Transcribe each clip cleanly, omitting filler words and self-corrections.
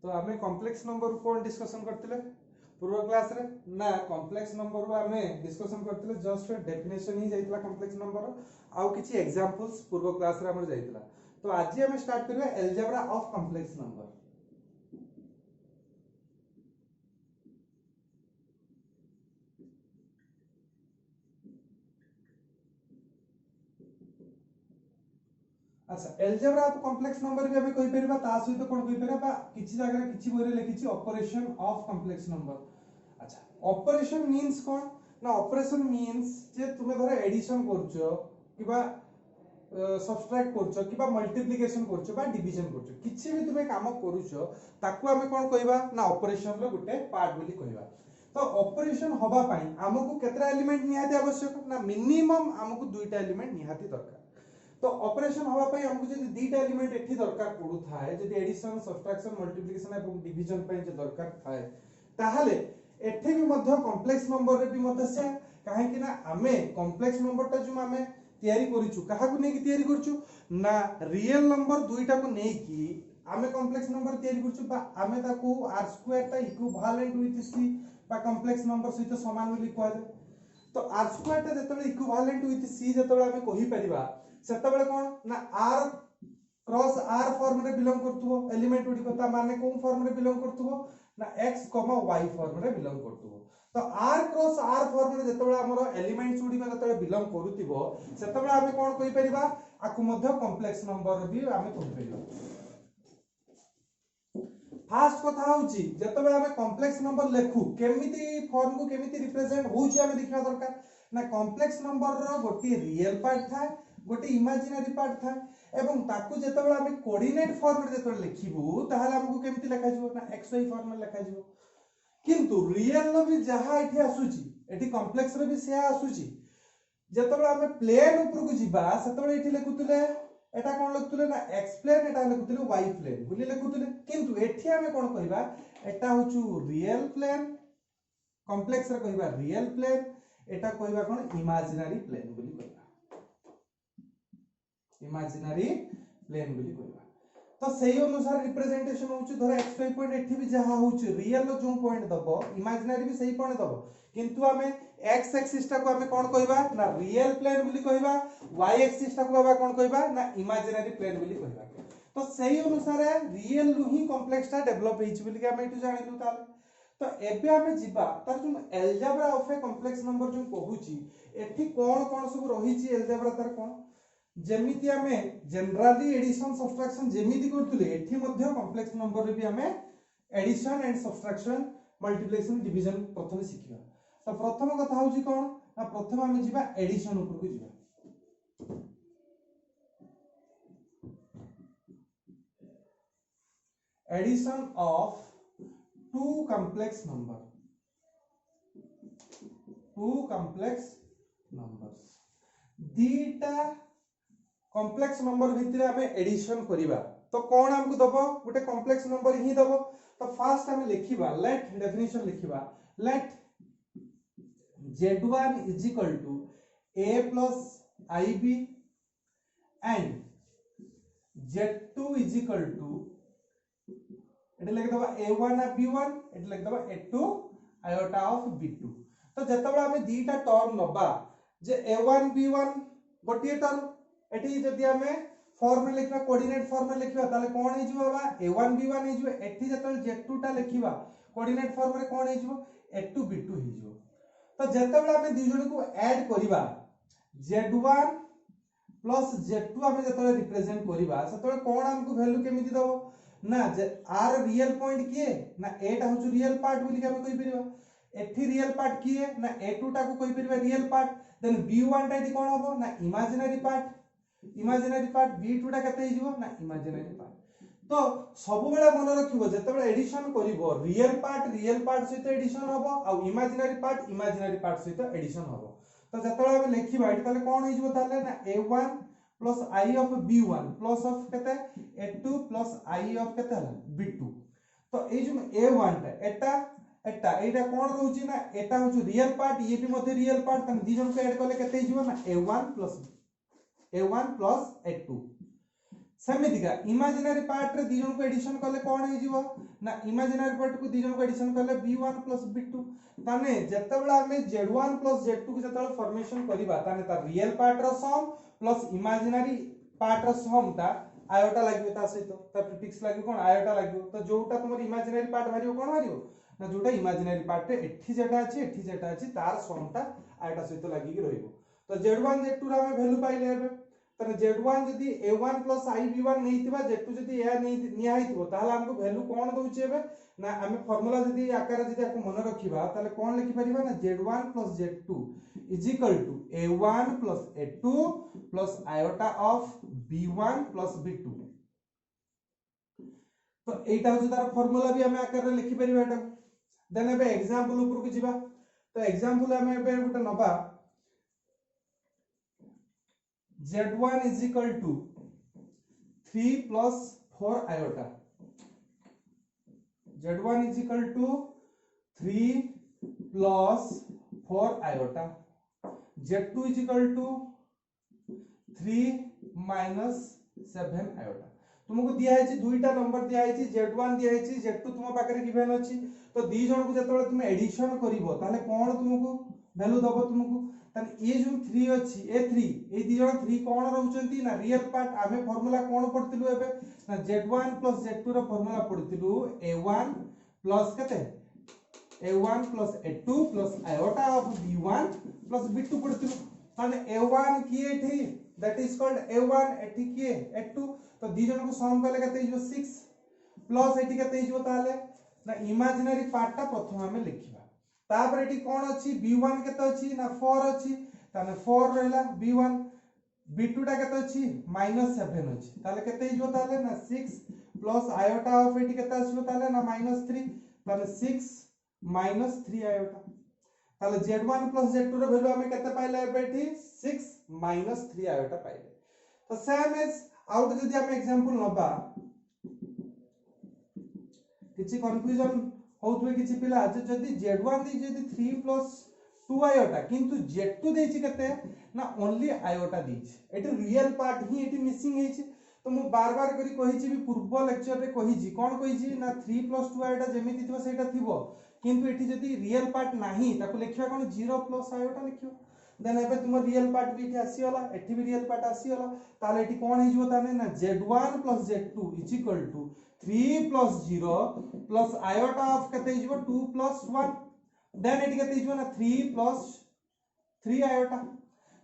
तो आमे complex number कौन डिस्कशन करथिले पूर्व क्लास रे ना कॉम्प्लेक्स नंबर रो आमे डिस्कशन करथिले जस्ट डेफिनेशन ही जाइतला कॉम्प्लेक्स नंबर आउ किछि एग्जांपल्स पूर्व क्लास रे हमर जाइतला। तो आज हम स्टार्ट करबा अलजेब्रा ऑफ कॉम्प्लेक्स नंबर। अच्छा अलजेब्रा ऑफ कॉम्प्लेक्स नंबर भी हमें कहि परबा ता सहित कोन कहि परबा किछि जगह किछि बोले लिखिछि ऑपरेशन ऑफ कॉम्प्लेक्स नंबर। अच्छा ऑपरेशन मींस कोन ना ऑपरेशन मींस जे तुमे धर एडिशन करछो किबा सब्सट्रैक्ट करछो किबा मल्टीप्लिकेशन करछो बा डिवीजन करछो किछि भी तुमे काम करूछो ताकू हमें कोन कहबा ना ऑपरेशन रो गुटे पार्ट बोली कहबा। तो ऑपरेशन होबा पई हमकु केतरा एलिमेंट निहाती आवश्यक ना मिनिमम हमकु दुईटा एलिमेंट निहाती दरकार। तो ऑपरेशन होबा पई हमकु जदी दुईटा एलिमेंट एठी दरकार पडु थाए जदी एडिशन सब्सट्रैक्शन मल्टीप्लिकेशन एवं डिवीजन पई जे दरकार थाए ताहाले एठी भी मध्य कॉम्प्लेक्स नंबर रे भी मध्य से काहे कि ना हमें कॉम्प्लेक्स नंबर ता जो हमें तयारी करिछु काहा को नै कि तयारी करिछु ना रियल नंबर दुईटा को नै कि हमें कॉम्प्लेक्स नंबर तयारी करिछु बा हमें ताको r² ता इक्विवेलेंट विथ c बा कॉम्प्लेक्स नंबर सहित समान बोली कहले। तो r² ता जतबे इक्विवेलेंट विथ c जतबे हमें कहि परिबा सेतबे कोन ना r क्रॉस r फॉर्म रे बिलोंग करथुबो एलिमेंट गुडी को ता माने कोन फॉर्म रे बिलोंग करथुबो ना x, y फॉर्म रे बिलोंग करथुबो। तो r क्रॉस r फॉर्म रे जतबे हमरो एलिमेंट्स गुडी को जतबे बिलोंग करूतिबो सेतबे हमें कोन कहि परिबा आकु मध्य कॉम्प्लेक्स नंबर भी हमें कहि परिबा। फास्ट कथा होउची जतबे हमें कॉम्प्लेक्स नंबर लेखु केमिति फॉर्म को केमिति रिप्रेजेंट होउची हमें देखिबा दरकार ना कॉम्प्लेक्स नंबर रो गोटी रियल पार्ट थाए गोटे इमेजिनरी पार्ट थाए एवं ताकू जतबे हमें कोऑर्डिनेट फॉर्म रे जतबे लिखिबु ताहाले हमकु केमिति लेखा जिवो ना xy फॉर्म में लेखा जिवो। किंतु रियल रो भी जहा एठी आसुची एठी कॉम्प्लेक्स रो भी से आसुची जतबे हमें प्लेन ऊपर को जिबा सेतबे एठी लेखुतले एटा कोन लिखुतले ना x प्लेन एटा लिखुतले y प्लेन बुली लिखुतले। किंतु एठी हमें कोन कहबा एटा होचु रियल प्लेन कॉम्प्लेक्स रे कहबा रियल प्लेन एटा कहबा कोन इमेजिनरी प्लेन बुली कहबा इमेजिनरी प्लेन बुली कहबा। तो सही अनुसार रिप्रेजेंटेशन होउची धर xy पॉइंट एठी भी जहा होउची रियल रो जो पॉइंट दबो इमेजिनरी भी सही पॉइंट दबो किंतु हमें x एक्सिस टा को हमें कोन कहबा ना रियल प्लेन बुली कहबा y एक्सिस टा को हमें कोन कहबा ना इमेजिनरी प्लेन बुली कहबा। तो सही अनुसार रियल रु ही कॉम्प्लेक्स टा डेवलप हेछि बुली के हमें इटु जानिलु ताले। तो एबे हमें जिबा तार जो algebra of a complex number जो कहूची एठी कोन कोन सब रहिछि अलजेब्रा तार कोन जेमिति हमें जनरली एडिशन सब्ट्रैक्शन जेमिति करथुले एठी मध्ये कॉम्प्लेक्स नंबर रे भी हमें addition and subtraction multiplication division प्रथम सिखिबा। तो प्रथम कथा होची कोन ना प्रथम हमें जिबा एडिशन ऊपर को जिबा। Addition of two complex numbers दीटा कॉम्प्लेक्स नंबर भितरे हमें एडिशन करिबा तो कोन हमकु दबो गुटे कॉम्प्लेक्स नंबर ही दबो। तो फास्ट हमें लिखिबा लेट डेफिनेशन लिखिबा let z1 is equal to a plus ib and z2 is equal to एटे लिख दबा a1 और b1 एटे लिख दबा a2 iota of b2। तो जतबे हमें दीटा टर्म नबा जे a1 b1 गोटिए टर्म एठी जदी हमें फॉर्म में लिखबा कोऑर्डिनेट फॉर्म में लिखबा ताले कोन हे जिवो बा a1 b1 हे जिवो एठी जतबे z2 टा लिखिबा कोऑर्डिनेट फॉर्म में कोन हे जिवो a2 b2 हे जिवो। तो जतबे हमें दी जण को ऐड करिबा z1 प्लस z2 हमें जतबे रिप्रेजेंट करिबा सेतबे कोन हमको वैल्यू केमिति दबो ना आर रियल पॉइंट किए ना a टा होचु रियल पार्ट बोली के हम कहि परिबा एठी रियल पार्ट किए ना a2 टा को कहि परिबा रियल पार्ट देन b1 टा कोन होबो ना इमेजिनरी पार्ट b2 टा कते हिजबो ना इमेजिनरी पार्ट। तो सब बेला मन रखिबो जतबे एडिशन करिवो रियल पार्ट सहित एडिशन होबो आ इमेजिनरी पार्ट सहित एडिशन होबो। तो जतबे हम लिखिबा एठी ताले कोन हिजबो ताले ना a1 plus i of b1 plus of कते a2 प्लस i ऑफ कते हला b2। तो ए जो a1 टा एटा कोन रहउची ना एटा होचु रियल पार्ट ये भी मध्ये रियल पार्ट तन दी जण को ऐड करले कते हिजबो ना a1 plus a2। सेमितिका imaginary part रे दी जन को एडिशन करले कोन हे जीवो ना इमेजिनरी पार्ट को दी जन को एडिशन करले b1 + b2 ताने जेतेबेला हमें z1 + z2 को जेतेबेला फॉर्मेशन करिबा ताने ता रियल पार्ट रो सम प्लस इमेजिनरी पार्ट रो सम ता आयोटा लागियो ता सहित ता प्रीफिक्स लागियो कोन आयोटा लागियो तो जोटा तुमर इमेजिनरी पार्ट भारियो कोन भारियो ना जोटा इमेजिनरी पार्ट रे एठी जेटा अछि तार सम ता आयोटा सहित लागि कि रहइबो तो z1 z2 रा हमें वैल्यू पाइले हेबे तने z1 जदी a1 + ib1 नैतिबा z2 जदी a निया हितबो ताहले हमको वैल्यू कोन दोउचे हेबे ना हमें फार्मूला जदी आकार जदी आपको मन रखिबा ताहले कोन लिखि परिबा ना z1 + z2 = a1 + a2 + iota of b1 + b2 तो एटा हो तार फार्मूला भी हमें आकार रे लिखि परिबा एटा देन एबे एग्जांपल ऊपर को जिबा तो एग्जांपल हमें एबे गुटा नबा z1 = 3 + 4 iota z1 = 3 + 4 iota z2 = 3 - 7 iota तुमको दिया है दुईटा नंबर दिया है z1 दिया है z2 तुम पाखरे गिवन अछि तो दी जण को जतले तुम एडिशन करिवो ताले कोन तुमको वैल्यू दबो तुमको ताले ये जो 3 अछि a3 ए दी जण 3 कोन रहउचंती ना रियल पार्ट आमे फार्मूला कोन पढतिलु एबे ना z1 + z2 रो फार्मूला पढतिलु a1 + कते a1 + a2 + iota of b1 + b2 पढतिलु ताले a1 की एठी दैट इज कॉल्ड a1 एठी की a2 तो दी जण को सम कले कते जो 6 प्लस एठी कते जो ताले ना इमेजिनरी पार्ट ता प्रथम हमें लिखिबा तापर एठी कोन अछि b1 केते अछि ना 4 अछि ताने 4 रहला b1 b2 टा केते अछि -7 अछि ताले केते जो ताले ना 6 प्लस आयोटा ऑफ एठी केते आसीबो ताले ना -3 ताले 6 - 3 आयोटा ताले z1 + z2 रो वैल्यू हमें केते पाइले एठी 6 - 3 आयोटा पाइले तो सेम एज आउट जदी हम एग्जांपल नबा किछि कंफ्यूजन होउतबे किछि पिला जदी z1 दी जदी 3 + 2 आयोटा किंतु z2 देछि कते ना ओनली आयोटा देछि एटी रियल पार्ट ही एटी मिसिंग हेछि तो मु बार बार करी कहिछि भी पूर्व लेक्चर रे कहिछि कोन कहिछि ना 3 + 2 आयोटा जेमिति थिबो सेटा थिबो किंतु एटी जदी रियल पार्ट नाही ताको लिखिया कोन 0 + आयोटा लिखियो देन एबे तुम रियल पार्ट भी एटी आसीला एटी भी रियल पार्ट आसीला ताले एटी कोन हेजिवो ताने ना z1 + z2 = 3 + 0 + iota of कते हेजिवो 2 + 1 देन एटी कते हेजिवो ना 3 + 3 iota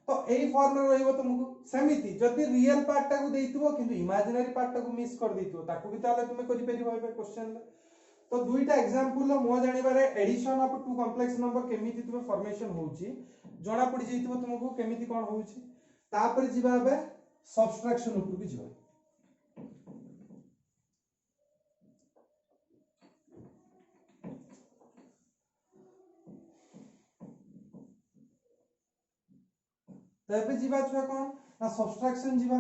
तो एई फॉर्म रे रहइबो तुमको समिति जदी रियल पार्ट टा को देइतिबो किंतु इमेजिनरी पार्ट टा को मिस कर देइतिबो ताको भी ताले तुमे करि परिबो एबे क्वेश्चन रे तो दुईटा एग्जांपल मो जानि बारे addition of two complex number केमिति तुमे फॉर्मेशन होउची जणा पड़ी जइतिबो तुमको केमिति कोन होउची तापर जिबा बे सब्सट्रैक्शन ऊपर भी जिबा तबे जिबा छुआ कोन ना सब्सट्रैक्शन जिबा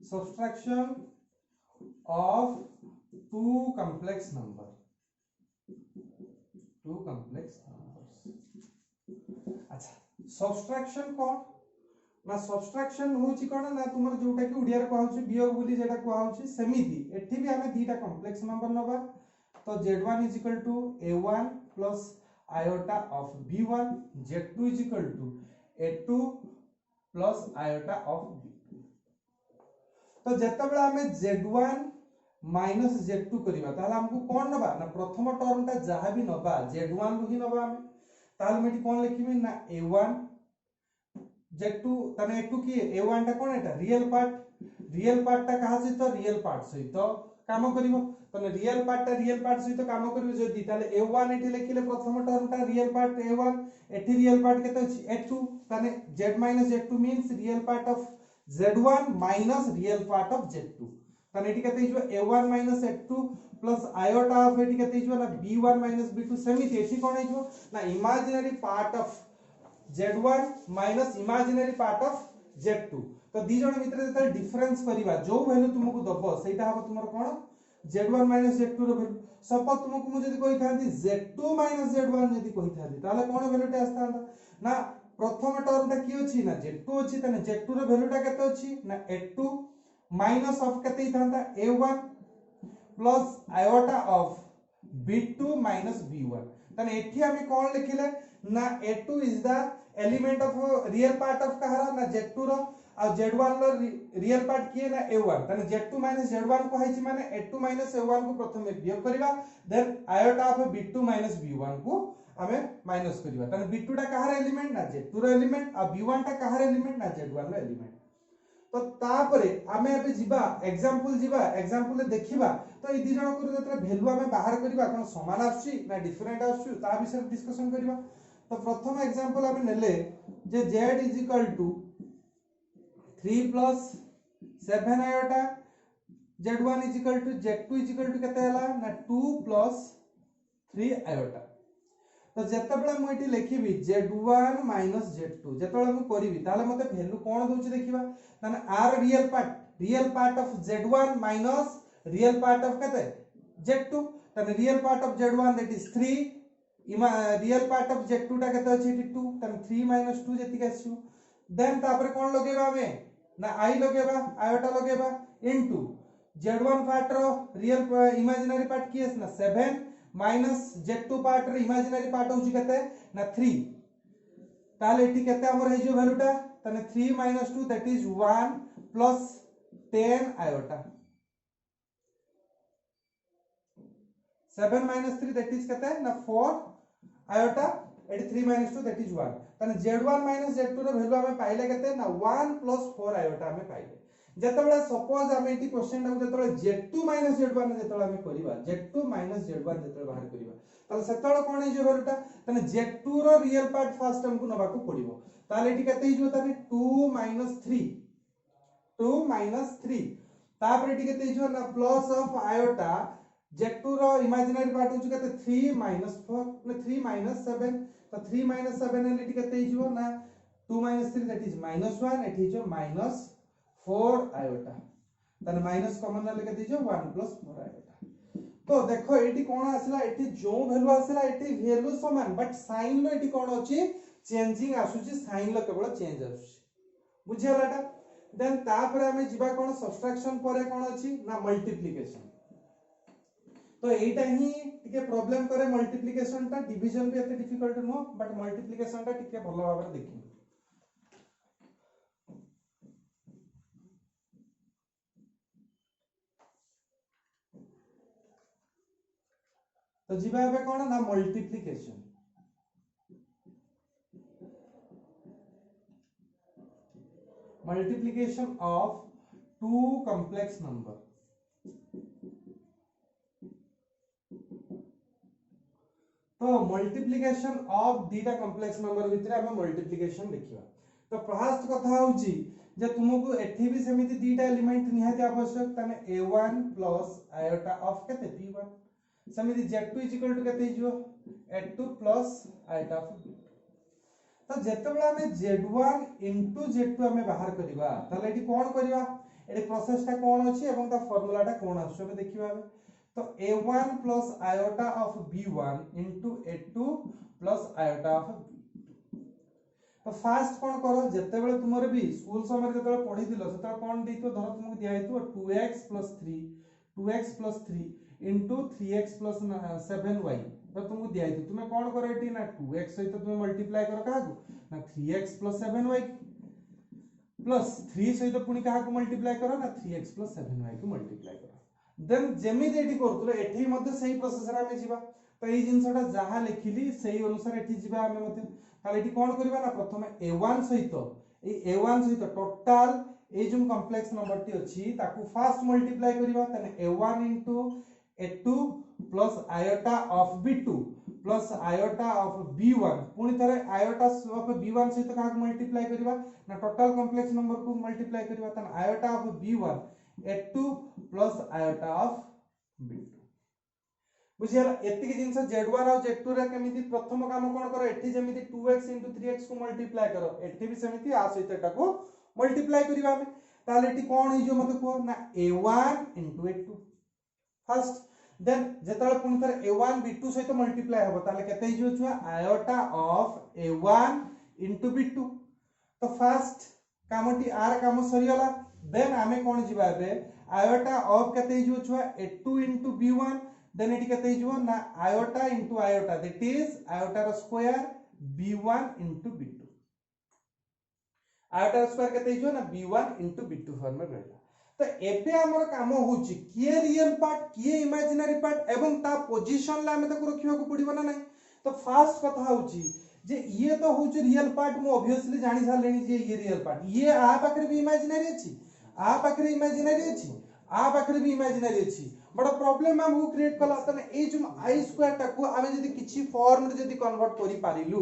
subtraction of two complex numbers अच्छा सब्सट्रैक्शन कोन ना सब्सट्रैक्शन होची कोन ना तुमर जोटा कि उडिया रे कहउची वियोग बोली जेटा कहउची सेमिति एठी भी हमें दीटा कॉम्प्लेक्स नंबर नबा तो z1 = a1 + iota of b1 z2 = a2 + iota of b2 तो जेतेबेला हमें z1 - z2 करिबा ताले हमको कोन नबा ना प्रथम टर्म ता जहा भी नबा z1 रो ही नबा हमें ताले मेटी कोन लिखिबे ना a1 z2 तने a2 की a1 टा कोन एटा रियल पार्ट ता कहा सहित रियल पार्ट सहित काम करिवो तने रियल पार्ट सहित काम करिवो जदी ताले a1 एठी लिखिले प्रथम टर्म ता रियल पार्ट a1 एठी रियल पार्ट केते अछि a2 तने z - z2 means real part of z1 minus real part of z2 तने एठी केते हिजो a1 - a2 plus iota of एठी केते हिजो ना b1 - b2 सेमिति एठी कोन हिजो ना imaginary part of z1 minus imaginary part of z2 तो दी जण भितर जते डिफरेंस करिवा जो वैल्यू तुमको दबो सेटा हबो तुमर कोन z1 - z2 रो वैल्यू सपोज तुमको मु जदी कहि थांती z2 - z1 जदी कहि थांती ताले कोन वैल्यू टे आस्तांता ना प्रथम टर्मटा की अछि ना z2 अछि तने z2 रो वैल्यूटा केते अछि ना a2 माइनस ऑफ केते थांता a1 plus iota of b2 minus b1 तने एठी हम कोन लिखिले ना a2 is the element of real part of कहारा ना z2 रो आ z1 रो रियल पार्ट किए ना a1 तने z2 माइनस z1 को हाइछि माने a2 माइनस a1 को प्रथम वियोग करबा then iota of b2 minus b1 को हमें माइनस करबा तने b2 टा कहार एलिमेंट ना z2 रो एलिमेंट आ b1 टा कहार एलिमेंट ना z1 रो एलिमेंट तो तापरे आमे अबे जिबा एग्जांपल देखिबा तो ए दि जण को जतरा वैल्यू हमें बाहर करबा कोन समान आछी ना डिफरेंट आछी ता विषय डिस्कशन करबा तो प्रथम एग्जांपल हमें नेले जे z is equal to 3 plus 7 iota z1 is equal to z2 is equal to केते हला ना 2 प्लस 3 आयोटा तो जेतेबेला मु एठी लिखिबी z1 माइनस z2 जेतेबेला मु करिवि ताले मते वैल्यू कोन दोछि देखिबा ताने आर real part of z1 minus real part of केते z2 ताने real part of z1 that is 3 real part of z2 टा केते अछि 2 ताने 3 माइनस 2 जेति आछियो देन तापर कोन लगेबा हमें ना आई लगेबा आयोटा लगेबा इनटू z1 पार्ट रो रियल इमेजिनरी पार्ट की है ना 7 माइनस z2 पार्ट रो इमेजिनरी पार्ट होछि केते ना 3 ताले एठी केते हमर हे जो वैल्यूटा तने 3 minus 2 that is 1 plus 10 iota 7 minus 3 that is केते ना 4 iota eighty 3 minus 2 that is 1 तने z1 माइनस z2 रो वैल्यू हमें पाइले केते ना 1 प्लस 4 आयोटा हमें पाइले जेतेबेला सपोज हमें एटी क्वेश्चन टा जेतेबेला z2 माइनस z1 जेतेबेला हमें करिबा z2 माइनस z1 जेतेबेला बाहर करिबा ताले सेतेबेला कोन हे जो वैल्यूटा तने z2 रो रियल पार्ट फर्स्ट हमको नबा को पड़िबो ताले एटी केते हिजो ताने 2 माइनस 3 तापर एटी केते हिजो ना प्लस ऑफ आयोटा z2 रो इमेजिनरी पार्ट होछु केते 3 माइनस 4 ना 3 माइनस 7 तो 3 माइनस 7 ने एटी केते हिजो ना 2 minus 3 that is minus 1 eighty हिजो माइनस 4 आयोटा तने माइनस कॉमन ले केते हिजो 1 प्लस 4 आयोटा तो देखो एटी कोन आसला एटी जो वैल्यू आसला एटी वैल्यू समान बट साइन लो एटी कोन अछि चेंजिंग आसुची साइन लो केवल चेंज आसुची बुझियलाटा देन तापर हमें जिबा कोन सब्ट्रैक्शन परे कोन अछि ना मल्टीप्लिकेशन तो एटा ही टिके प्रॉब्लम करे मल्टीप्लिकेशन ता डिवीजन भी एते डिफिकल्ट नो बट मल्टीप्लिकेशन ता टिके भलो भाबरे देखि तो जिबा एबे कोन ना multiplication of two complex number तो मल्टीप्लिकेशन ऑफ दीटा कॉम्प्लेक्स नंबर भितरे हम मल्टीप्लिकेशन देखिबा तो फर्स्ट कथा होउची जे तुमको एठी भी समिति दीटा एलिमेंट निहाती आवश्यक तने a1 प्लस आयोटा ऑफ केते p1 समिति z2 इज इक्वल टू केते हिजो a2 प्लस आयोटा ऑफ तो जेतेबेला हमें z1 इनटू z2 हमें बाहर करबा ताले एठी कोन करबा एठी प्रोसेस ता कोन अछि एवं ता फार्मूला ता कोन आछो हमें देखिबा तो a1 plus iota of b1 into a2 plus iota of b तो फास्ट कोन करो जेतेबेले तुमरे भी स्कूल समय जेतेबेले पढी दिलो सेतेबेले कोन देइतो धर तुमको दिया हेतु 2x + 3 2x + 3 into 3x + 7y तो तुमको दिया हेतु तुमे कोन करो एटी ना 2x सहित तुमे मल्टीप्लाई करो काहा ना 3x + 7y प्लस 3 सहित पुनी काहा को मल्टीप्लाई करो ना 3x + 7y को मल्टीप्लाई करो देन जेमिति एटी करतुलो एठी मध्ये सही प्रोसेस रा हमें जिबा तो एई जिंसटा जहा लिखिली सही अनुसार एठी जिबा हमें मते ताले एठी कोन करबा ना प्रथमे a1 सहित टोटल ए जो कॉम्प्लेक्स नंबर टी अछि ताकू फास्ट मल्टीप्लाई करबा तने a1 * a2 plus iota of b2 plus iota of b1 पुनी थरे आयोटा ऑफ b1 सहित का मल्टीप्लाई करबा ना टोटल कॉम्प्लेक्स नंबर को मल्टीप्लाई करबा तने iota of b1 a2 plus iota of b2 बुझियला एतिक जिंस z1 और z2 रे केमिति प्रथम काम कोन करो एठी जेमिति 2x * 3x को मल्टीप्लाई करो एठी भी समिति आ सहित एटा को मल्टीप्लाई करबा हमें ताले एठी कोन हे जो मते को ना a1 * a2 फर्स्ट देन जेतले पुनी थरे a1 b2 सहित मल्टीप्लाई होबो ताले केते हिजो छुआ iota of a1 into b2 तो फास्ट कामटी आर काम सरीगला देन आमे कोन जिबा बे आयोटा ऑफ केते हिजो छुआ a2 into b1 then eighty केते हिजो ना iota into iota that is iota रो square b1 into b2 iota रो स्क्वायर केते हिजो ना b1 into b2 फॉर्म में रहला तो एबे हमर काम होउची किए रियल पार्ट किए इमेजिनरी पार्ट एवं ता पोजीशन ला हमें ताको रखिबा को पड़िबो ना नहीं तो फास्ट कथा होउची जे ये तो होउची रियल पार्ट मु ऑब्वियसली जानि सालेनी जे ये रियल पार्ट ये आ पाखरे भी इमेजिनरी अछि आ पाखरे इमेजिनरी अछि आ पाखरे भी इमेजिनरी अछि बड़ा प्रॉब्लम हमहु क्रिएट कला तने ए जो आई स्क्वायर टाको आमे जदी किछि फॉर्म रे जदी कन्वर्ट करि पारिलु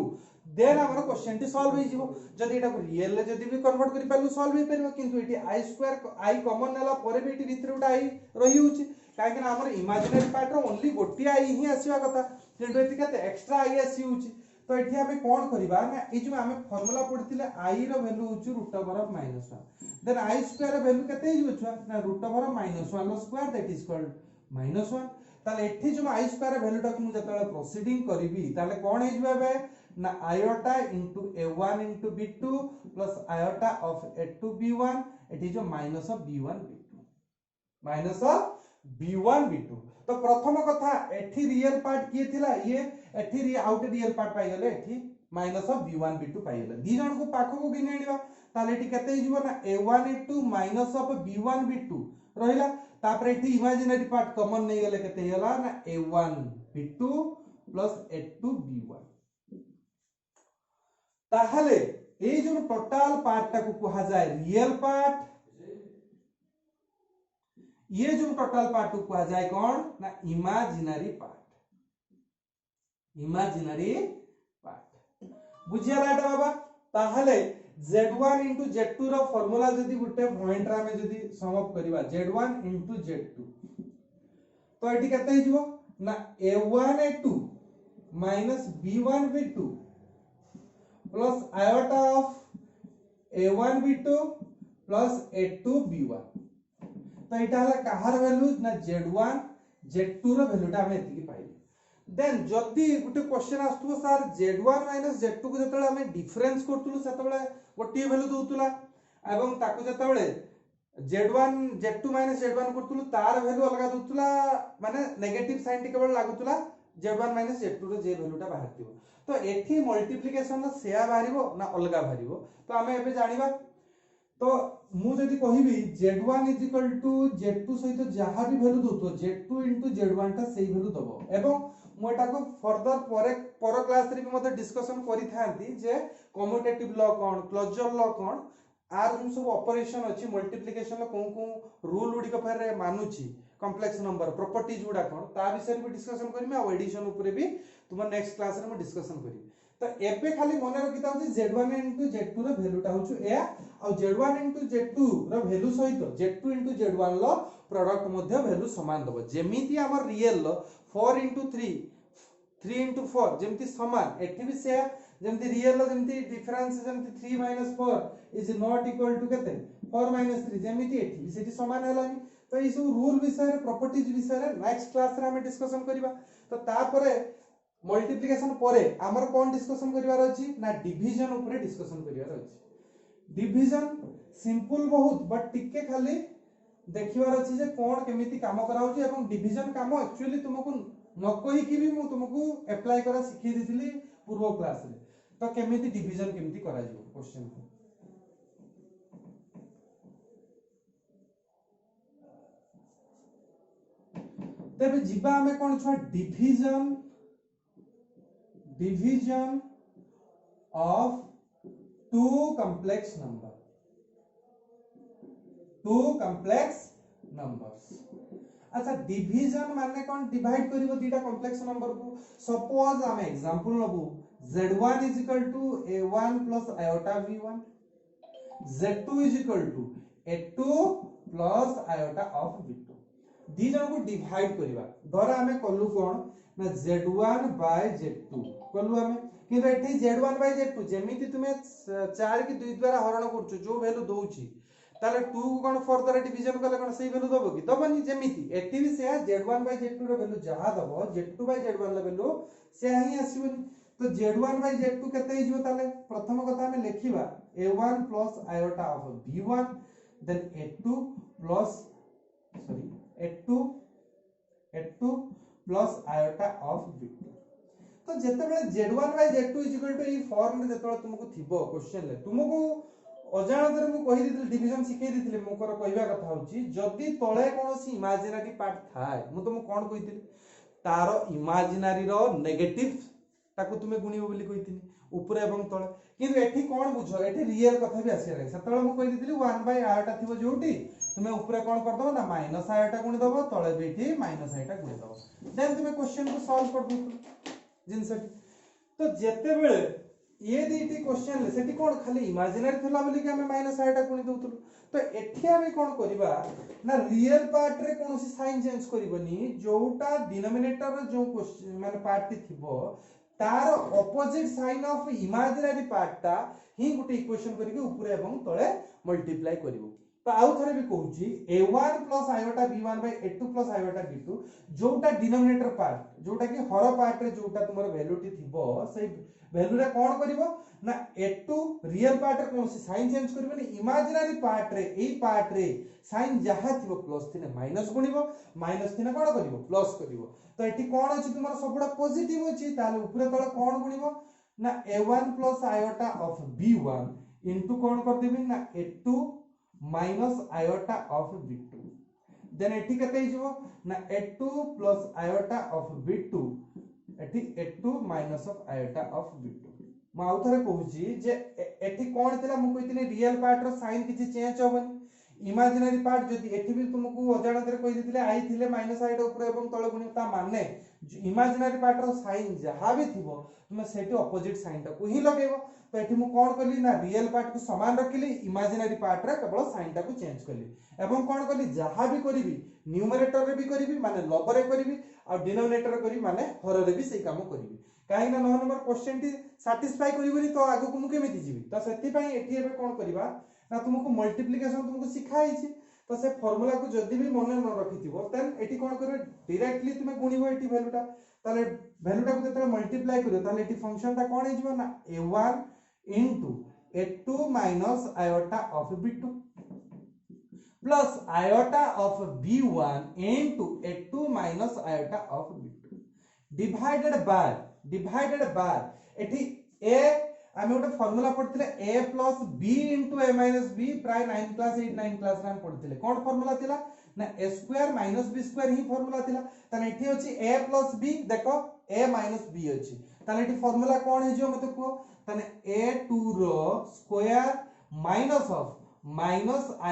देन हमर क्वेश्चन टी सॉल्व हो जिवो जदी एटा को रियल रे जदी भी कन्वर्ट करि पारलु सॉल्व हो परबो किंतु eighty I square I common नेला परे भी एटी भितर उडा आई रही होछि काहे कि हमर इमेजिनरी पार्ट रो ओनली गोटी आई ही आसीबा कथा किंतु एटी केते एक्स्ट्रा आई आसी होछि तो एठी हमें कोन करबा ना ए जो हमें फार्मूला पढिथिले आई रो वैल्यू होछि √(-1) देन आई स्क्वायर रो वैल्यू केते हिजो छुआ ना √(-1) रो स्क्वायर दैट इज कॉल्ड -1 ताले एठी जो आई स्क्वायर रो वैल्यू टा को मु जतले प्रोसीडिंग करबी ताले कोन हे जिबा बे ना iota into a1 into b2 plus iota of a2 b1 एठी जो minus of b1 b2 minus of b1 b2 तो प्रथम कथा एठी रियल पार्ट किए थिला ये एठी आउट रियल पार्ट पाई गेले एठी माइनस ऑफ b1 b2 पाई गेले दी जण को पाखो को गिने आनिबा ताले एठी केते हिजबो ना a1 a2 minus of b1 b2 रहिला तापर एठी इमेजिनरी पार्ट कॉमन नै गेले केते होला ना a1 b2 plus a2 b1 ताहले ए जो टोटल पार्ट टा को कहा जाए रियल पार्ट ये जो टोटल पार्ट को कहा जाए कौन ना इमेजिनरी पार्ट बुझियाला एटा बाबा ताहले z1 into z2 रो फार्मूला जदी गुटे पॉइंट रा में जदी सम अप करबा z1 into z2 तो एटी केते हिजबो ना a1 a2 minus b1 b2 plus iota of a1 b2 plus a2 b1 तो इटा हला कहार वैल्यू ना z1 z2 रो वैल्यू टा हम एति की पाइले देन जदी गुटे क्वेश्चन आस्तु सर z1 z2 को जतले हम डिफरेंस करतुलु सेतबेले गोटी वैल्यू दोतुला एवं ताको जतबेले z1 z2 z1 करतुलु तार वैल्यू अलगा दोतुला माने नेगेटिव साइन टी केवल लागुतुला z1 z2 रो जे वैल्यू टा बाहरतिबो तो एठी मल्टीप्लिकेशन रो सेया बाहरिबो ना अलगा बाहरिबो तो हमें एबे जानिबा तो मु जदी कहिबी z1 z2 सहित जहा भी वैल्यू दोतो z2 z1 ता सेही वैल्यू दबो एवं मु एटा को फर्दर पर क्लास रे भी मते डिस्कशन करि थांती जे कम्यूटेटिव लॉ कोन क्लोजर लॉ कोन आर जो सब ऑपरेशन अछि मल्टीप्लिकेशन लो को रूल उडी को फेर मानुची कॉम्प्लेक्स नंबर प्रॉपर्टीज गुडा कोन ता विषय भी डिस्कशन करमी आ एडिशन ऊपर भी तुम नेक्स्ट क्लास रे मैं डिस्कशन करी तो एबे खाली मन रखिता हो z1 into z2 रो वैल्यू टा होछु ए आ z1 into z2 रो वैल्यू सहित z2 into z1 लो प्रोडक्ट मध्ये वैल्यू समान दबो जेमिति हमर रियल लो 4 into 3 3 into 4 जेमिति समान एठी भी से जेमिति रियल लो जेमिति डिफरेंस जेमिति 3 - 4 इज नॉट इक्वल टू केते 4 - 3 जेमिति एठी भी सेठी समान हलानी तो ई सब रूल विषय रे प्रॉपर्टीज विषय रे नेक्स्ट क्लास रे हम डिस्कशन करिबा तो तापरे मल्टीप्लिकेशन परे हमर कोन डिस्कशन करिवार अछि ना डिवीजन ऊपर डिस्कशन करिवार अछि डिवीजन सिंपल बहुत बट टिके खाली देखिवार अछि जे कोन केमिति काम करा होछि एवं डिवीजन काम एक्चुअली तुमको न कहि कि भी मु तुमको अप्लाई करा सिखि दिथिली पूर्व क्लास रे तो केमिति डिवीजन केमिति करा जिवो क्वेश्चन तबे जिबा हमें कोन छ division of two complex numbers अच्छा डिवीजन माने कोन डिवाइड करिवो दीटा कॉम्प्लेक्स नंबर को सपोज हम example लबो z1 is equal to a1 plus iota v1 z2 is equal to a2 plus iota of v2 दी जन को डिवाइड करिवा धरा हमें कलु कोन ना z1 by z2 कलु हमें किंतु एठी z1 by z2 जेमिति तुमे 4 की 2 द्वारा हरण करछु जो वैल्यू दोउची ताले 2 को कोन फर्दर डिवीजन कले कोन सही वैल्यू दबो कि दबनी जेमिति एठी भी से z1 by z2 row value जहा दबो z2 by z1 row value से ही आसीबनी तो z1 by z2 केते हिजो ताले प्रथम कथा हमें लिखिबा a1 plus iota of b1 then a2 plus a2 plus iota of b2 तो जेते बेले z1 by z2 is equal to E form रे जेतोला तुमको थिबो क्वेश्चन ले तुमको अजाणतरे मु कहि दिथिले डिवीजन सिखै दिथिले मोकर कहबा कथा होची जदी तळे कोनोसी इमेजिनरी पार्ट थाए मु तुमको कोन कहिथिले तारो इमेजिनरी रो नेगेटिव ताकू तुमे गुणिबो बोली कहिथिनी ऊपर एवं तळे किंतु एठी कोन बुझो एठी रियल कथा भी आसी रे सतळे मु कहि दिथिली 1 by iota थिबो जोटी तुमे ऊपर कोन कर दबो ना माइनस iota गुणि दबो तळे बेठी माइनस iota गुणि दबो देन तुमे क्वेश्चन को सॉल्व कर दो जिनसटी तो जेते बेले ये दीटी क्वेश्चन ले सेठी कोन खाली इमेजिनरी थला बोली कि हमें माइनस iota गुणि दउतलु तो एठी हमें कोन करबा ना रियल पार्ट रे कोनोसी साइन चेंज करबनी जोटा डिनोमिनेटर रो जो क्वेश्चन माने पार्ट टी थिबो तार opposite sign of imaginary part ता ही गुटे इक्वेशन करके ऊपर एवं तळे मल्टीप्लाई करिवो तो आउ थरे भी कहूची a1 plus iota b1 by a2 plus iota b2 जोटा डिनोमिनेटर पार्ट जोटा कि हर पार्ट रे जोटा तुमर वैल्यू टी थिबो से वैल्यू रे कोन करिवो ना a2 रियल पार्ट रे कोन साइन चेंज करबनी इमेजिनरी पार्ट रे एई पार्ट रे साइन जहा थिबो प्लस थिने माइनस गुणिबो माइनस थिने कोन करिवो प्लस करिवो तो एठी कोन अछि तुमर सबुडा पॉजिटिव अछि ताले ऊपर तळे कोन गुणिबो ना a1 plus iota of b1 into कोन कर देबी ना a2 minus iota of b2 then एठी कते हिजो ना a2 plus iota of b2 एठी a2 minus of iota of b2 म आउ थरे कहूची जे एठी कोन थिला मु कहितनी रियल पार्ट रो साइन किछि चेंज होबनी इमेजिनरी पार्ट जदी एठी भी तुमको अजाणतरे कहि दिथिले आई थिले माइनस iota ऊपर एवं तळे गुणी ता माने इमेजिनरी पार्ट रो साइन जहा भी थिबो तुमे सेठी ऑपोजिट साइन ता को ही लगेबो तो एठी मु कोन करली ना रियल पार्ट को समान रखिली इमेजिनरी पार्ट रे केवल साइन ता को चेंज करली एवं कोन करली जहा भी करिवि न्यूमरेटर रे भी करिवि माने लबर रे करिवि और डिनोमिनेटर रे करिवि माने हर रे भी सेही काम करिवि काहे ना 9 नंबर क्वेश्चन टी सैटिस्फाई करिवनी तो आगु को मु केमिति जीवी तो सेति पई एठी एबे कोन करिवा ना तुमको मल्टीप्लिकेशन तुमको सिखाई छी तो से फार्मूला को जदी भी मन न रखिथिबो देन एठी कोन करबे डायरेक्टली तुमे गुणिबो एठी वैल्यूटा ताले वैल्यूटा को जते मल्टीप्लाई करियो ताले एठी फंक्शन ता कोन हिजबो ना a1 into a2 minus iota of b2 plus iota of b1 into a2 minus iota of b2 divided by एठी a आमे ओटा formula पढथिले a plus b into a minus b प्राय 9 क्लास 8 9 क्लास रे हम पढथिले कोन formula थिला ना a square minus b square he formula थिला तने एठी अछि a plus b देखो a minus b अछि तने एठी फार्मूला कोन हे जो मते को तने a2 रो स्क्वायर माइनस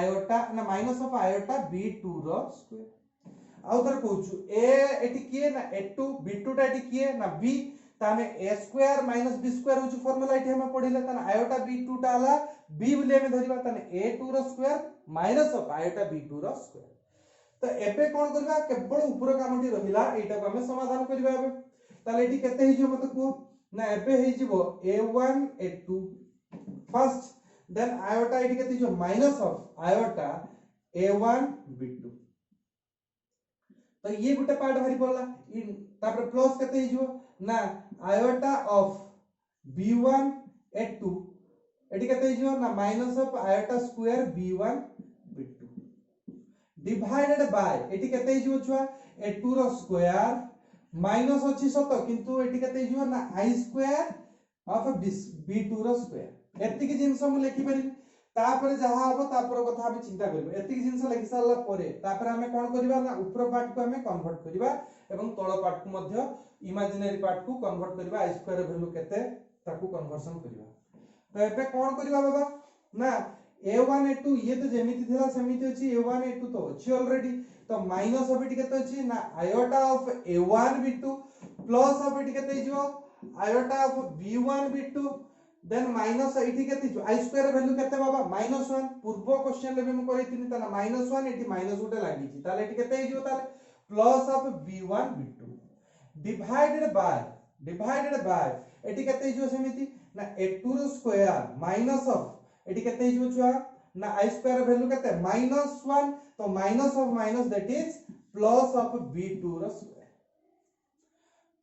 iota ना माइनस ऑफ iota b2 रो स्क्वायर आउ तर कहूछु a एठी किए ना a2 b2 टा एठी किए ना b ताने a square minus b square होछु फार्मूला एठी हम पढिले तने iota b2 टा आला b बोले हम धरिबा तने a2 रो square minus of iota b2 रो स्क्वायर तो एबे कोन करबा केवल ऊपर कामटी रहिला एटा को हम समाधान करबा एबे ताले एठी केते हिजो मते को ना एबे हिजबो a1 a2 first then iota एठी केते हिजो minus of iota a1 b2 तो ये गुटे पार्ट भारी पड़ला तापर प्लस केते हिजो ना iota of b1 a2 एठी केते हिजो ना minus of iota square b1 b2 divided bye एठी केते हिजो छुआ a2 रो स्क्वायर माइनस अछि सत किंतु एठी केते हिजो ना i स्क्वायर ऑफ b2 रो स्क्वायर एति कि जिंस हम लिखि परिबी तापर जहा हबो तापर कथा हम चिंता करबो एति कि जिंस लिखि सारला परे तापर हमें कोन करबा ना ऊपर पार्ट को हमें कन्वर्ट करबा एवं तळ पार्ट को मध्य इमेजिनरी पार्ट को कन्वर्ट करबा i स्क्वायर वैल्यू केते ताकू कन्वर्जन करबा तो एबे कोन करबा बाबा ना a1 a2 ये तो जेमिति थिला सेमिति अछि a1 a2 तो अछि ऑलरेडी तो माइनस ऑफ इट केते अछि ना iota of a1 b2 plus of it केते हिजो iota of b1 b2 then minus एठी केते हिजो i स्क्वायर वैल्यू केते बाबा -1 पूर्व क्वेश्चन ले हम करितिनी तना -1 एठी माइनस उटे लागि छि ताले एठी केते हिजो ताले plus of b1 b2 divided bye एठी केते हिजो सेमिति ना a2 रो स्क्वायर माइनस ऑफ एठी केते हिजो छुआ ना i स्क्वायर वैल्यू केते -1 तो minus of minus that is plus of b2 रो स्क्वायर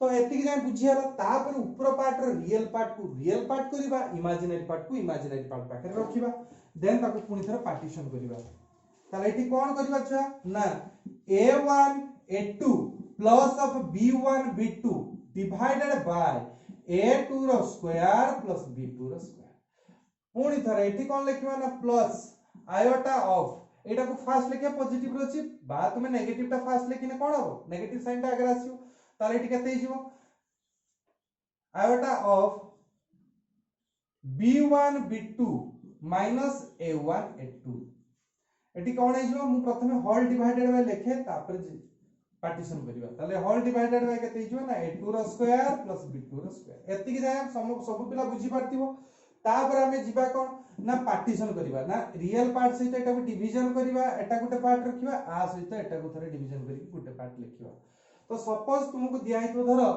तो एतिक जाय बुझियाला तापर ऊपर पार्ट रो रियल पार्ट करबा इमेजिनरी पार्ट को इमेजिनरी पार्ट पाखे रखिबा देन ताको पुनी थरा पार्टीशन करबा ताले एठी कोन करबा छुआ ना a1 a2 plus of b1 b2 divided by a2 रो स्क्वायर प्लस b2 रो स्क्वायर पुनी थरा एठी कोन लिखिबा ना प्लस आयोटा ऑफ एटा को फास्ट लिखिया पॉजिटिव रछि बा तुमे नेगेटिव टा फास्ट लिखिने कोन हो नेगेटिव साइन टा अगर आसीओ ताले एठी केते हिजो iota of b1 b2 minus a1 a2 एठी कोन हिजो मु प्रथमे होल डिवाइडेड बाय लेखे तापर पार्टीशन करिवा ताले होल डिवाइडेड बाय केते हिजो ना a2 रो स्क्वायर प्लस b2 रो स्क्वायर एति कि जाय सब पिला बुझी पारतिबो तापर हमें जिबा कोन ना पार्टीशन करिवा ना रियल पार्ट सहित एटा को डिवीजन करिवा एटा गुटे पार्ट रखिवा आ सहित एटा को थरे डिवीजन करि गुटे पार्ट लिखिवा तो सपोज तुमको दिया है तो धरो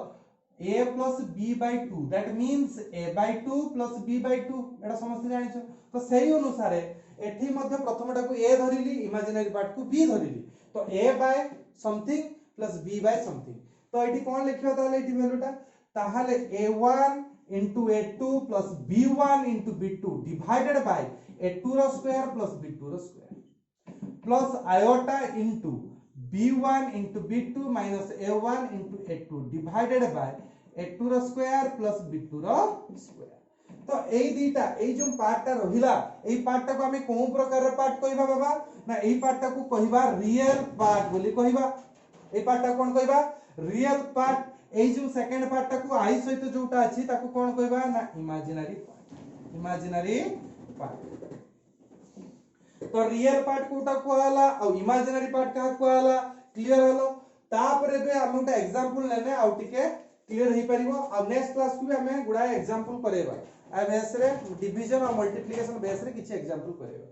a plus b by 2 that means a by 2 plus b by 2 एटा समस्त जानि छ तो सही अनुसार एठी मध्य प्रथमटा को a धरिली इमेजिनरी पार्ट को b धरिली तो a by something plus b by something तो एठी कोन लिखियो ताले एठी वैल्यूटा ताहाले a1 into a2 plus b1 into b2 divided by a2 रो स्क्वायर प्लस b2 रो square plus iota into b1 into b2 minus a1 into a2 divided by a2 रो square plus b2 रो square तो एई दीटा एई जो पार्टटा रहिला एई पार्टटा को हमें कोन प्रकार रो पार्ट कहिबा बाबा ना एई पार्टटा को कहिबा रियल पार्ट बोली कहिबा एई पार्टटा कोन कहिबा रियल पार्ट एई जो सेकंड पार्टटा को आई सहित जोटा अछि ताको कोन कहिबा ना इमेजिनरी पार्ट तो रियल पार्ट कोटा कोहाला और इमेजिनरी पार्ट का कोहाला क्लियर हलो तापर बे हमटा एग्जांपल लेने आउ टिके क्लियर हे परिबो और नेक्स्ट क्लास को भी हमें गुडा एग्जांपल करेबा आ बेस रे डिवीजन और मल्टीप्लिकेशन बेस रे किछि एग्जांपल करेबा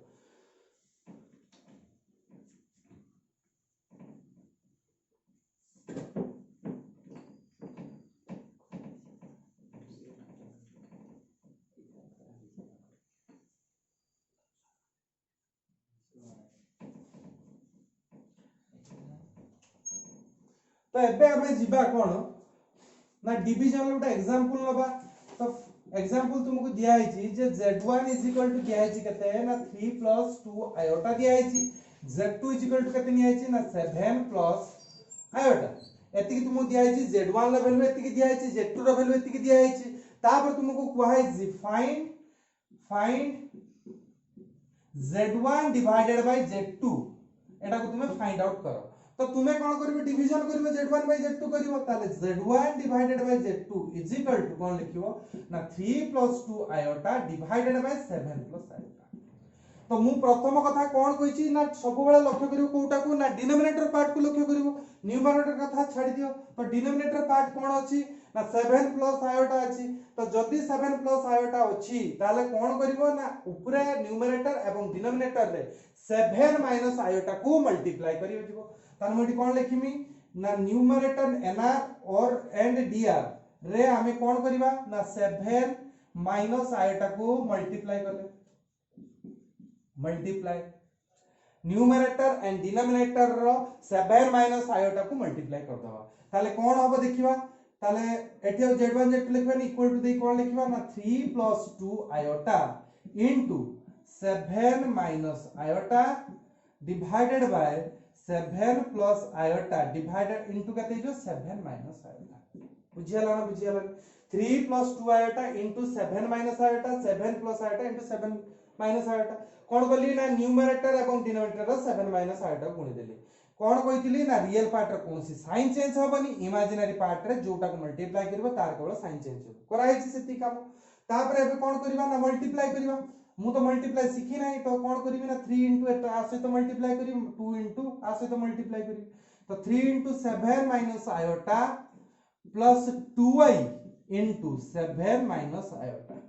तो एबे हमें जिबा कोन ना डिवीजन लोटा एग्जांपल लबा तो एग्जांपल तुमको दिया है छी जे z1 दिया है छी कते है ना 3 + 2 आयोटा दिया है छी z2 कते निया है छी ना 7 + आयोटा एति कि तुमको दिया है छी z1 ला वैल्यू एति कि दिया है छी z2 रा वैल्यू एति कि दिया है छी तापर तुमको कुआ है जी find z1 divided by z2 एटा को तुमे फाइंड आउट करो तो तुम्हें कौन करिवे डिवीजन करिवे z1 by z2 करिवो ताले z1 divided by z2 is equal to कौन लिखिवो ना 3 + 2 आयोटा divided by 7 + आयोटा तो मु प्रथम कथा कौन कहिची ना सब बेला लक्ष्य करिवो कोटा को ना डिनोमिनेटर पार्ट को लक्ष्य करिवो न्यूमरेटर कथा छाडी दियो तो डिनोमिनेटर पार्ट कौन अछि ना 7 + आयोटा अछि तो जदी 7 + आयोटा अछि ताले कौन करिवो ना ऊपरे न्यूमरेटर एवं डिनोमिनेटर रे 7 - आयोटा को मल्टीप्लाई करियो जिवो तार मोटी कोन लिखिमी ना न्यूमरेटर nr और एंड dr रे हमें कोन करिबा ना 7 - आयोटा को मल्टीप्लाई करले मल्टीप्लाई न्यूमरेटर एंड डिनोमिनेटर रो 7 - आयोटा को मल्टीप्लाई कर दबा ताले कोन होबो देखिबा ताले एठी z1 z2 लिखबा इक्वल टू दे कोन लिखबा ना 3 + 2 iota into 7 - iota divided by 7 + iota divided into कते जो 7 - आयोटा बुझियाला ना बुझियाला 3 + 2 iota into 7 - iota 7 + iota into 7 - iota कोन बोली ना न्यूमरेटर एवं डिनोमिनेटर रो 7 - आयोटा गुणी देली कोन कहितली ना रियल पार्ट रो कोनसी साइन चेंज होबनी इमेजिनरी पार्ट रे जोटा को मल्टीप्लाई करबो तार केवल साइन चेंज हो करा है सेति काम तापर एबे कोन करबा ना मल्टीप्लाई करबा मु तो मल्टीप्लाई सीखी नाही तो कोन करबी ना 3 * एटा आसे तो मल्टीप्लाई करी 2 * आसे तो मल्टीप्लाई करी तो 3 * 7 - iota plus 2i * 7 - iota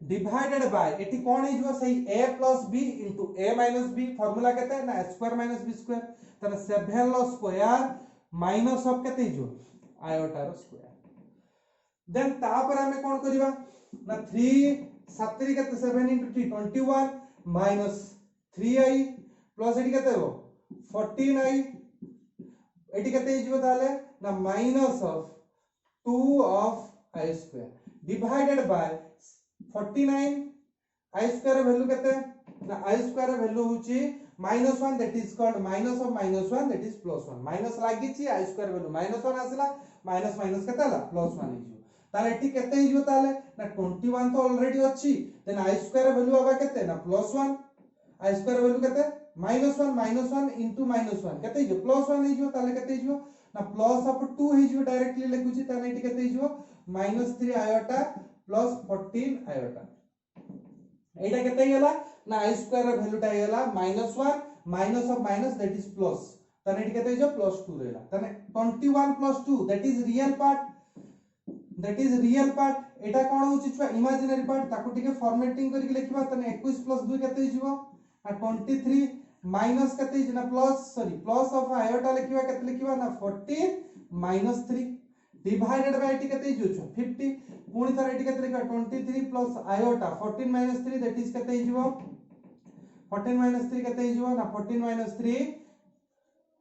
divided by एटी कोन हे जो सही a + b * a - b formula केते ना a² - b² तने 7 लो स्क्वायर माइनस ऑफ केते जो आयोटा रो स्क्वायर देन तापर हमें कोन करबा ना 3 7 री केते 7 * 3 21 माइनस 3i प्लस एटी केते हो 14i एटी केते हिजबो ताले ना minus of 2 of I square divided by 49 I square value केते ना I square वैल्यू होची -1 that is called minus of -1 that is +1 minus लागि छि I square वैल्यू -1 आसला माइनस माइनस केते हला +1 हिजो ताले एठी केते हिजो ताले ना 21 तो ऑलरेडी अछि देन I square वैल्यू आबा केते ना +1 I square वैल्यू केते -1 into -1 केते हिजो +1 हिजो ताले केते हिजो ना प्लस ऑफ 2 हिजो डायरेक्टली लिखु छि ताले एठी केते हिजो -3 आयोटा प्लस 14 आयोटा एटा केते गेला ना I square वैल्यू टा गेला -1 minus of minus that is plus ताने एठी केते हिजो +2 रहला ताने 21 + 2 दैट इज रियल पार्ट एटा कोन होची छुआ इमेजिनरी पार्ट ताकू टिके फॉर्मेटिंग करके लिखबा तने 21 + 2 केते हिजो आ 23 माइनस केते हिजो ना प्लस ऑफ आयोटा लिखबा केते लिखबा ना 14 - 3 डिवाइडेड बाय एटी केते हिजो 50 पुणी थर एटी केते लिखबा 23 प्लस आयोटा 14 - 3 दैट इज केते हिजो 14 - 3 केते हिजो ना 14 - 3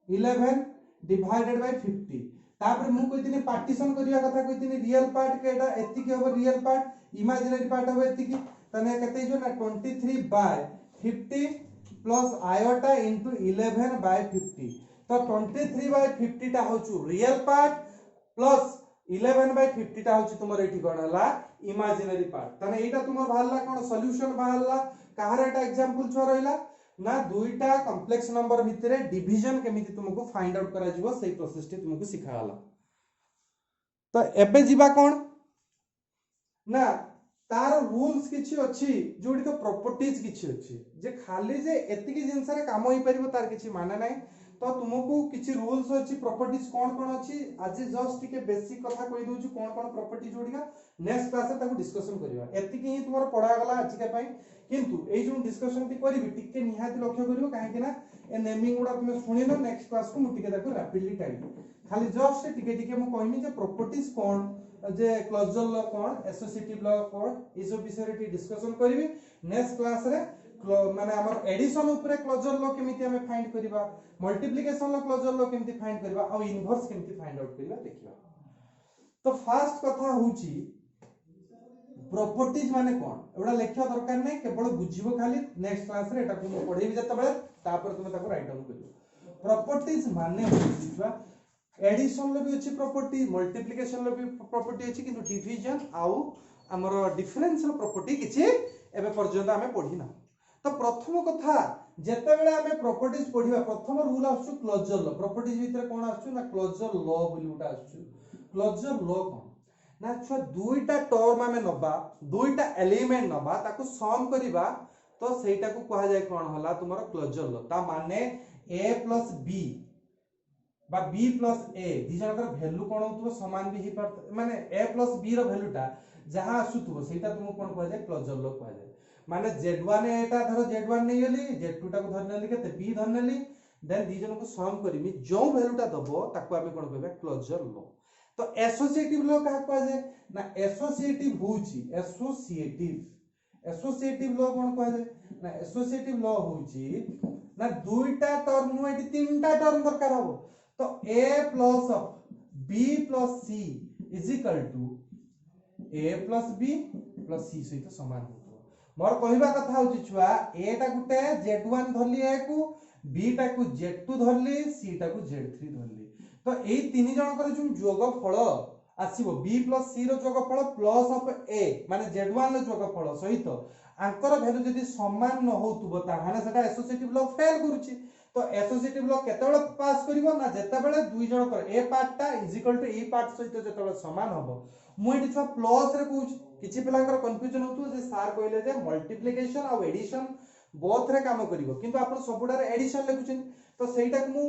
11 डिवाइडेड बाय 50 तापर मु कहितिनी पार्टीशन करिया कथा कहितिनी रियल पार्ट केटा एति के हो रियल पार्ट इमेजिनरी पार्ट हो एति की तने केते हिजो ना 23 by 50 plus iota into 11 by 50 तो 23 बाय 50 टा होचु रियल पार्ट प्लस 11 बाय 50 टा होचु तुमर एठी कोन हला इमेजिनरी पार्ट तने एटा तुमर भालला कोन सॉल्यूशन भालला कहार एटा एग्जांपल छ रहला ना दुईटा कॉम्प्लेक्स नंबर भितरे डिवीजन केमिति तुमको फाइंड आउट करा जिवो सेही प्रोसेस टी तुमको सिखाला तो एबे जिबा कोन ना तार रूल्स किछि अछि जोडी तो प्रॉपर्टीज किछि अछि जे खाली जे एतिकी जिंस रे काम होई परिबो तार किछि माने नै तो तुमको किछि रूल्स अछि प्रॉपर्टीज कोन अछि आज जस्ट टिके बेसिक कथा कहि दोछु कोन प्रॉपर्टी जोडीगा नेक्स्ट क्लास रे ताको डिस्कशन करिवा एतिकी ही तुमर पढा गला आज के पई किंतु ए जो डिस्कशन टी करिवि टिके निहाती लक्ष्य करिवो काहे कि ना ए नेमिंग गुडा तुमे सुनिनो नेक्स्ट क्लास को मु टिके ताको रैपिडली टाइम खाली जस्ट टिके टिके मु कहमी जे प्रॉपर्टीज कोन जे क्लोजर लॉ कोन एसोसिएटिव लॉ कोन ई सब विषय रे डिस्कशन करिवि नेक्स्ट क्लास रे माने हमर एडिशन ऊपर क्लोजर लॉ केमिति हमें फाइंड करिवा मल्टीप्लिकेशन लॉ क्लोजर लॉ केमिति फाइंड करिवा आ इनवर्स केमिति फाइंड आउट करिवा देखिवा तो फर्स्ट कथा होची प्रॉपर्टीज माने कोन एबडा लेखिया दरकार नै केवल बुझिबो खाली नेक्स्ट क्लास रे एटा को पढेबी जते बेले तापर तुमे ताको राइट डाउन करियो प्रॉपर्टीज माने होचीबा एडिशन लो भी अछि प्रॉपर्टी मल्टीप्लिकेशन लो भी प्रॉपर्टी अछि किंतु डिवीजन आउ हमर डिफरेंशियल प्रॉपर्टी किछि एबे पर्यंत हमें पढी ना तो प्रथम कथा जते बेले हमें प्रॉपर्टीज पढिबा प्रथम रूल आछु क्लोजर लॉ प्रॉपर्टीज भीतर कोन आछु ना क्लोजर लॉ बोली उटा आछु क्लोजर लॉ कोन ना छुआ दुईटा टर्म हमें नबा दुईटा एलिमेंट नबा ताको सम करिबा तो सेटा को कहा जाय कोन होला तुमरो क्लोजर लॉ ता माने a + b बा b + a the Jankar value कोन होतबो समान भी ही पर माने a + b रो वैल्यूटा जहां आसुतबो सेटा तुमको कोन कहा जाय क्लोजर लॉ कहा जाय माने z1 एटा धरो z1 नै गेली z2 टा को धरनेली केते b धरनेली देन दी जन को सम करबी जो वैल्यूटा दबो ताको आमे कोन कहबे क्लोजर लॉ तो एसोसिएटिव लॉ कहा कहा जाय ना एसोसिएटिव होची एसोसिएटिव लॉ कोन कहा जाय ना एसोसिएटिव लॉ होची ना दुईटा टर्म नु एटी तीनटा टर्म दरकार हो तो a + b + c = a + b + c सहित समान होतो मोर कहिबा कथा होची छुआ a टा गुटे z1 धरली a को b टा को z2 धरली c टा को z3 धरली तो एई तीन जन कर जो जोगफल आसीबो b + c रो जोगफल प्लस ऑफ a माने z1 रो जोगफल सहित आंकर वैल्यू जदी समान न होतबो ताहाने सेटा एसोसिएटिव लॉ फेल करूची तो एसोसिएटिव लॉ केतेबेले पास करिवो ना जेतेबेले दुई जन कर a पार्ट टा = e पार्ट सहित जेतेबेले समान हबो मु एठी छ प्लस रे कहूची किछि पिलांकर कंफ्यूजन होतु जे सर कहले जे मल्टीप्लिकेशन आ एडिशन बोथ रे काम करिवो किंतु आपण सबुडा रे एडिशन लिखुछन तो सेटा को मु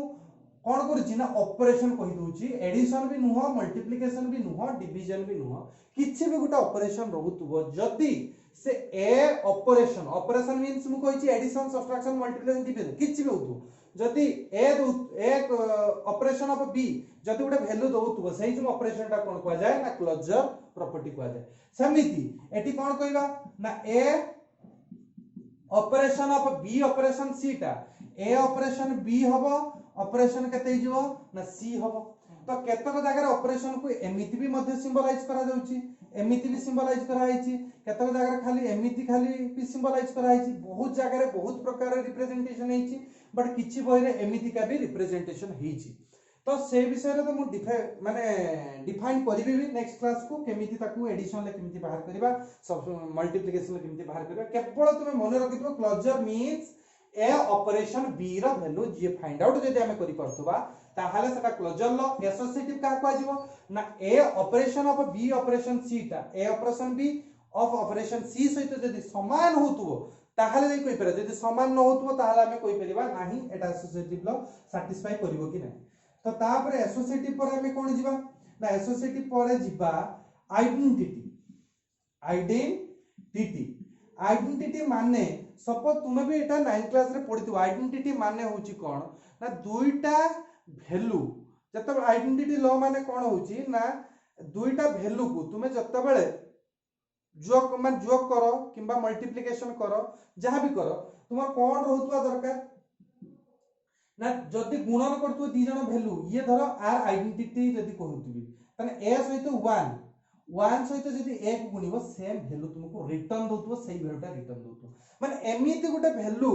कोन करूची ना ऑपरेशन कहि दोची एडिशन भी नुह मल्टीप्लिकेशन भी नुह डिवीजन भी नुह किछि भी गुटा ऑपरेशन रहउतबो जदी से ए ऑपरेशन मींस मु कहिची एडिशन सब्ट्रैक्शन मल्टीप्लिकेशन डिवीजन किछि भी होतु जदी एक ऑपरेशन ऑफ बी जदी गुटा वैल्यू दउतबो सही जो ऑपरेशन टा कोन कह जाय ना क्लोजर प्रॉपर्टी कह जाय समिति एटी कोन कहबा ना ए operation of B operation C टा ए ऑपरेशन बी हबो ऑपरेशन केते हिजो ना सी हबो तो केतक जगह ऑपरेशन को एमिति भी मध्य सिंबलाइज करा जाउची, एमिति भी सिंबलाइज करा आइची, केतक जगह खाली एमिति खाली भी सिंबलाइज करा आइची, बहुत जगह रे बहुत प्रकार रिप्रेजेंटेशन हेची, बट किछि बही रे एमिति का भी रिप्रेजेंटेशन हेची। तो से विषय रे तो मु माने डिफाइन करबी भी नेक्स्ट क्लास को केमिति ताकू एडिशन ले केमिति बाहर करबा, सब मल्टीप्लिकेशन ले केमिति बाहर करबा। केवल तुमे मन रखितो क्लोजर मींस ए ऑपरेशन बी रो वैल्यू जे फाइंड आउट जदि हमें करि परथबा ताहाले सेटा क्लोजर लॉ एसोसिएटिव का को आजिवो ना ए operation of B operation C ता ए operation B of operation C सहित जदि समान होतुवो ताहाले नै कोइ पर, जदि समान न होतुवो ताहाले हमें कोइ परिबा नाही एटा एसोसिएटिव लॉ सैटिस्फाई करिवो कि नै। तो तापर एसोसिएटिव पर हमें कोन जिबा ना एसोसिएटिव पर जिबा आइडेंटिटी। आइडेंटिटी आइडेंटिटी माने सपोज तुमे भी एटा 9th क्लास रे पढितो। आइडेंटिटी माने होची कोन ना दुईटा वैल्यू जत आइडेंटिटी लॉ माने कोन होची ना दुईटा वैल्यू को तुमे जत बेले जोक मान जोक करो किंबा मल्टीप्लिकेशन करो जहां भी करो तुमर कोन रहतुवा दरकार ना जदि गुणन करतु दी जण वैल्यू ये धरो आर आइडेंटिटी जदि कहउतबी तने ए सहित 1 सहित जदि ए को गुणिबो सेम वैल्यू तुमको रिटर्न दोतबो सेही वैल्यूटा रिटर्न दोतबो। माने एमिति गुटे वैल्यू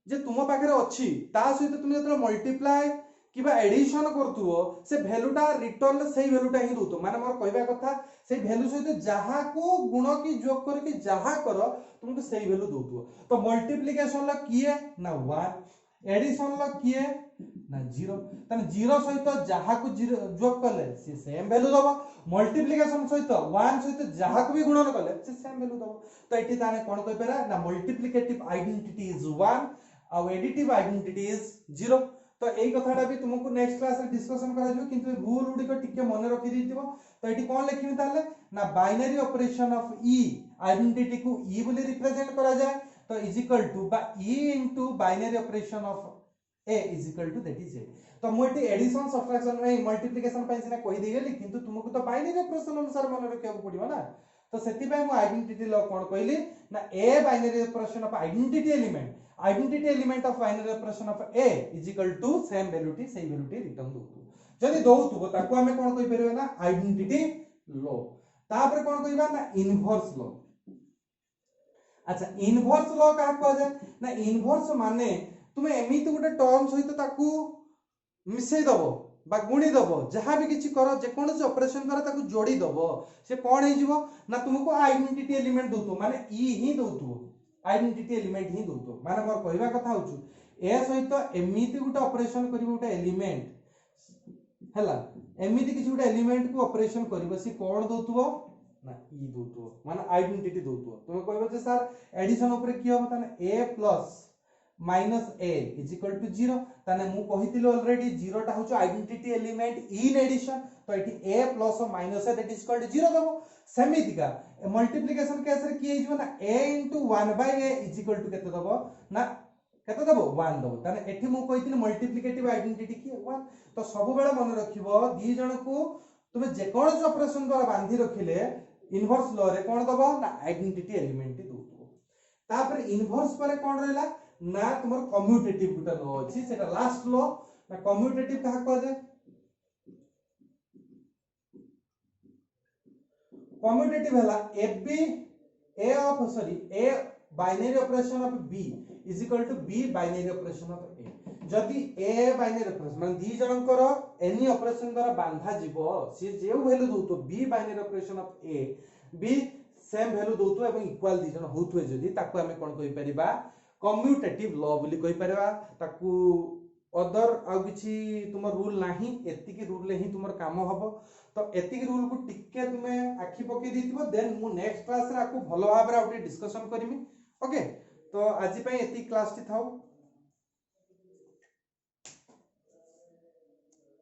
जे तुम पाखरे अछि ता सहित तुम जतरा मल्टीप्लाई किबा एडिशन करतुओ से वैल्यूटा रिटर्न सेही वैल्यूटा ही दोतो। माने मोर कहबा कथा से वैल्यू सहित जहा को गुण की जोग करके जहा करो तुमको सेही वैल्यू दोतो। तो मल्टीप्लिकेशन ला किए ना 1, एडिशन ला किए ना 0, तने 0 सहित जहा को जोग करले से सेम वैल्यू दबो, मल्टीप्लिकेशन सहित 1 सहित जहा को भी गुणन करले से सेम वैल्यू दबो। तो एठी ताने कोन कहि पेरा ना मल्टीप्लिकेटिव आइडेंटिटी इज 1 और एडिटिव आइडेंटिटी इज 0। तो एई कथाटा भी तुमको नेक्स्ट क्लास रे डिस्कशन करा जिवो, किंतु रूल उडी को टिके मन रखि दिथिबो। तो एठी कोन लेखिबि ताले ना binary operation of E identity को ई बोली रिप्रेजेंट करा जाय तो इज इक्वल टू बा ई into binary operation of a is equal to that is a. तो मोटी एडिशन सब्ट्रैक्शन में मल्टीप्लिकेशन पई सिना कहि देई गेली, किंतु तुमको तो बाइनरी ऑपरेशन अनुसार मन रखिया पड़िबो ना। तो सेति पई मु आइडेंटिटी लॉ कोन कहली ना a binary operation of identity element of binary operation of a is equal to same वैल्यूटी सेही वैल्यूटी रिटर्न दोतु। जदि दोतु ताको हमें कोन कहि परबे ना आइडेंटिटी लॉ। तापर कोन कहिबा ना इनवर्स लॉ। अच्छा इनवर्स लॉ का कह जाय ना इनवर्स माने तुमे एमिति गुटे टर्म सहित ताकू मिसई दबो बा गुणी दबो जहां भी किछि करो जे कोन से ऑपरेशन द्वारा ताकू जोड़ी दबो से कोन हे जिवो ना तुमको आइडेंटिटी एलिमेंट दोतो माने ई ही दोतो आइडेंटिटी एलिमेंट ही दोतो। माने मोर कहबा कथा होछु ए सहित एमिति गुटे ऑपरेशन करिवो गुटे एलिमेंट हला एमिति किछि गुटे एलिमेंट को ऑपरेशन करिवो से कोन दोतो ना ई दोतो माने आइडेंटिटी दोतो। तुम कहबो जे सर एडिशन ऊपर की होबो ताने a plus minus a is equal to 0 ताने मु कहितिलो ऑलरेडी 0 टा होचो आइडेंटिटी एलिमेंट इन एडिशन तो एठी a प्लस और minus a that is equal to 0 दबो। सेमिति का मल्टीप्लिकेशन केस रे की हिजबो ना a * 1/a is equal to केते दबो ना केते दबो 1 दबो। ताने एठी मु कहितिलो मल्टीप्लिकेटिव आइडेंटिटी की 1। तो सब बेले मन रखिबो दी जण को तुमे जे कोन ऑपरेशन द्वारा बांधी रखिले इनवर्स लॉ रे कोन दबो ना आइडेंटिटी एलिमेंट दोतो। तापर इनवर्स पर कोन रहला ना तुमर कम्यूटेटिव गुटा लॉ अछि सेटा लास्ट लॉ ना कम्यूटेटिव कहा कह जाय कम्यूटेटिव हला a binary operation of b is equal to b binary operation of a। जदि a बाइनरी ऑपरेशन मान दी जनकर एनी ऑपरेशन द्वारा बांधा जीवो से जे वैल्यू दोतो b binary operation of a b same value दोतो एवं इक्वल दी जन होतुए जदि ताको हमें कोन कहि परिबा कम्यूटेटिव लॉ बोली कहि परिबा। ताकू अदर आ किछि तुम रूल नाही एतिकी रूल ही तुमर काम हबो। तो एतिकी रूल को टिके तुमे आखि पके दिथिबो देन मु नेक्स्ट क्लास रे आकू भलो भाबरे आउटे डिस्कशन करमी। ओके तो आज पई एतिकी क्लास टी थाउ।